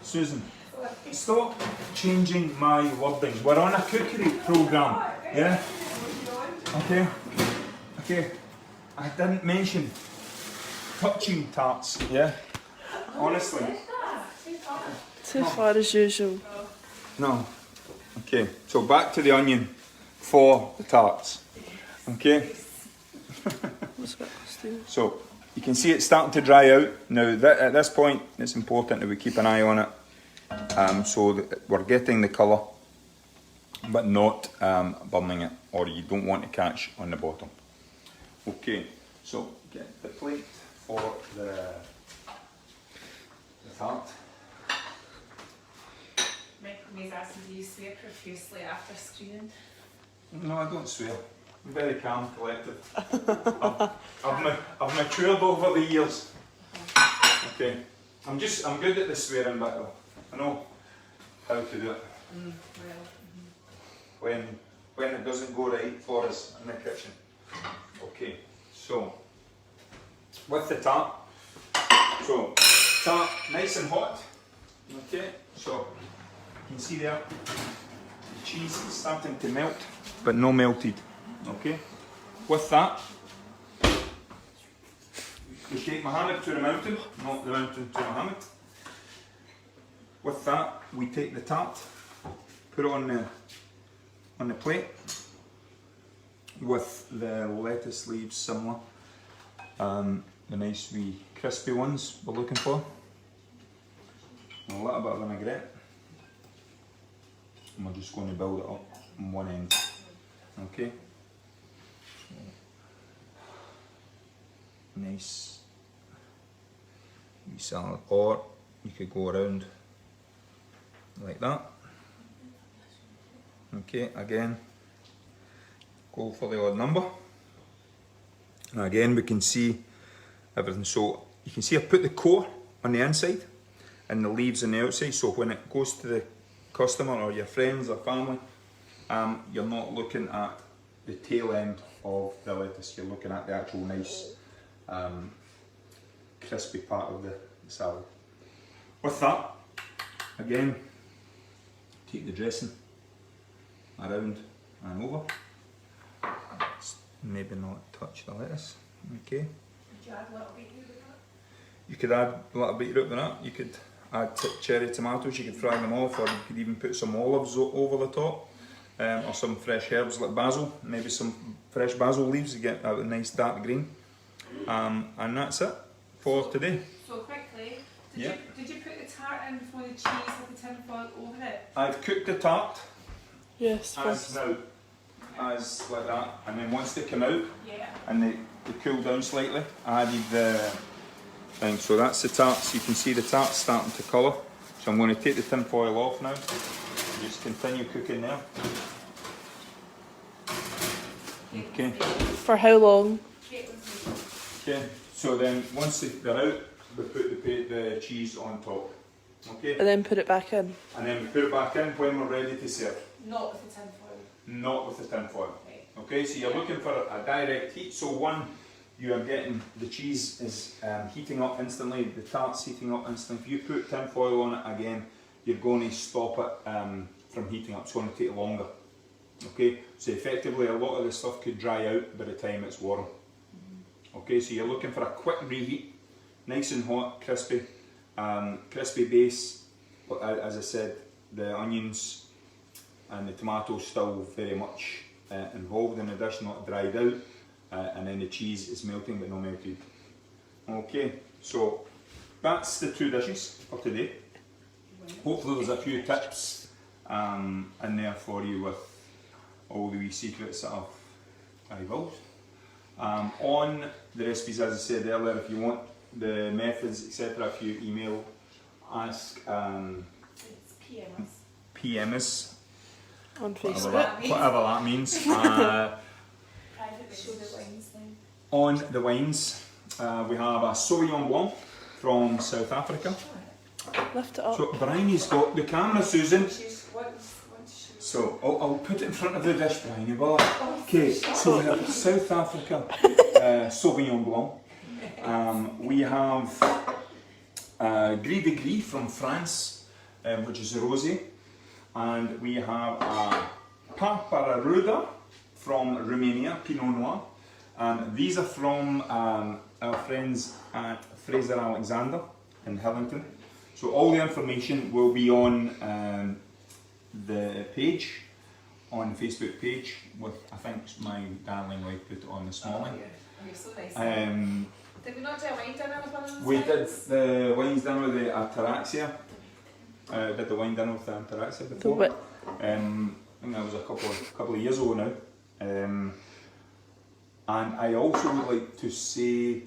Speaker 1: Susan, stop changing my wording. We're on a cookery programme. Yeah? Okay. Okay. I didn't mention touching tarts. Yeah? Honestly.
Speaker 2: Too far as usual.
Speaker 1: No. Okay. So back to the onion for the tarts. Okay?
Speaker 2: What's that costume?
Speaker 1: So you can see it's starting to dry out. Now at this point it's important that we keep an eye on it, so that we're getting the colour but not burning it, or you don't want to catch on the bottom. Okay, so get the plate for the tart.
Speaker 3: Michael asking, do you swear profusely after screening?
Speaker 1: No, I don't swear. I'm very calm, collected. I've matured over the years. Okay, I'm good at the swearing bit though. I know how to do it. When it doesn't go right for us in the kitchen. Okay, so with the tart. So tart nice and hot. Okay, so you can see there the cheese is starting to melt, but not melted. Okay, with that we take Muhammad to the mountain, not the mountain to Muhammad. With that, we take the tart, put it on the plate, with the lettuce leaves similar, the nice wee crispy ones we're looking for, and a little bit of vinaigrette, and we're just going to build it up on one end, okay? Nice wee salad, or you could go around like that. Okay, again, go for the odd number. And again, we can see everything. So you can see I put the core on the inside and the leaves on the outside. So when it goes to the customer or your friends or family, you're not looking at the tail end of the lettuce. You're looking at the actual nice crispy part of the salad. With that, again, take the dressing around and over. Maybe not touch the lettuce. Okay.
Speaker 3: Would you add a little beetroot with that?
Speaker 1: You could add a little beetroot with that. You could add cherry tomatoes. You could fry them off, or you could even put some olives over the top, or some fresh herbs like basil. Maybe some fresh basil leaves. You get a nice dark green. And that's it for today.
Speaker 3: So quickly,
Speaker 1: Yeah.
Speaker 3: did you put the tart in before the cheese with the tin foil over it?
Speaker 1: I've cooked the tart
Speaker 2: Yes,
Speaker 1: as
Speaker 2: first.
Speaker 1: now, as like that, and then once they come out
Speaker 3: Yeah.
Speaker 1: and they cool down slightly, I added the thing. So that's the tart. So you can see the tart's starting to colour. So I'm going to take the tin foil off now. Just continue cooking there. Okay.
Speaker 2: For how long?
Speaker 1: Okay. So then once they're out, we put the cheese on top. Okay.
Speaker 2: And then put it back in.
Speaker 1: And then we put it back in when we're ready to serve.
Speaker 3: Not with the tin foil.
Speaker 1: Not with the tin foil.
Speaker 3: Right.
Speaker 1: Okay, so you're looking for a direct heat. So one, you are getting, the cheese is heating up instantly, the tart's heating up instantly. If you put tin foil on it again, you're going to stop it from heating up. It's going to take longer. Okay, so effectively a lot of the stuff could dry out by the time it's warm. Okay, so you're looking for a quick reheat, nice and hot, crispy, crispy base. But as I said, the onions and the tomatoes still very much involved in the dish, not dried out, and then the cheese is melting but not melted. Okay, so that's the two dishes for today. Hopefully there's a few tips in there for you with all the wee secrets that I've divulged. On the recipes, as I said earlier, if you want the methods, etc., if you email, ask
Speaker 3: It's PMS.
Speaker 1: PMs,
Speaker 2: On
Speaker 1: whatever
Speaker 2: Facebook.
Speaker 1: whatever that means.
Speaker 3: Private show the wines then.
Speaker 1: On the wines, we have a Sauvignon Blanc from South Africa.
Speaker 2: Lift it up.
Speaker 1: So Bryony's got the camera, Susan.
Speaker 3: Once
Speaker 1: So I'll put it in front of the dish, Bryony, will I? Okay, so we have South Africa Sauvignon Blanc. We have Gris de Gris from France, which is a rosé. And we have a Paparuda from Romania, Pinot Noir. These are from our friends at Fraser Alexander in Hillington. So all the information will be on the page, on the Facebook page, with, I think my darling wife put it on this morning.
Speaker 3: Oh, you're so nice. Did we not do a wine dinner with one of those
Speaker 1: We did
Speaker 3: wines?
Speaker 1: the wines dinner with the Ataraxia. Did the wine dinner with the Ataraxia
Speaker 2: The
Speaker 1: before.
Speaker 2: wit.
Speaker 1: I think that was a couple of years ago now. And I also would like to say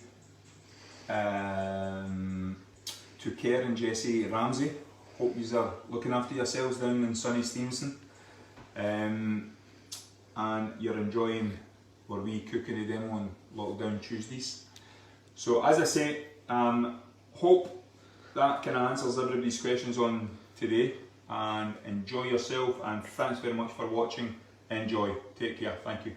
Speaker 1: to Kerr and Jessie Ramsey, hope you are looking after yourselves down in sunny Stevenson, and you're enjoying our wee cookery demo on Lockdown Tuesdays. So as I say, hope that kind of answers everybody's questions on today, and enjoy yourself, and thanks very much for watching. Enjoy, take care, thank you.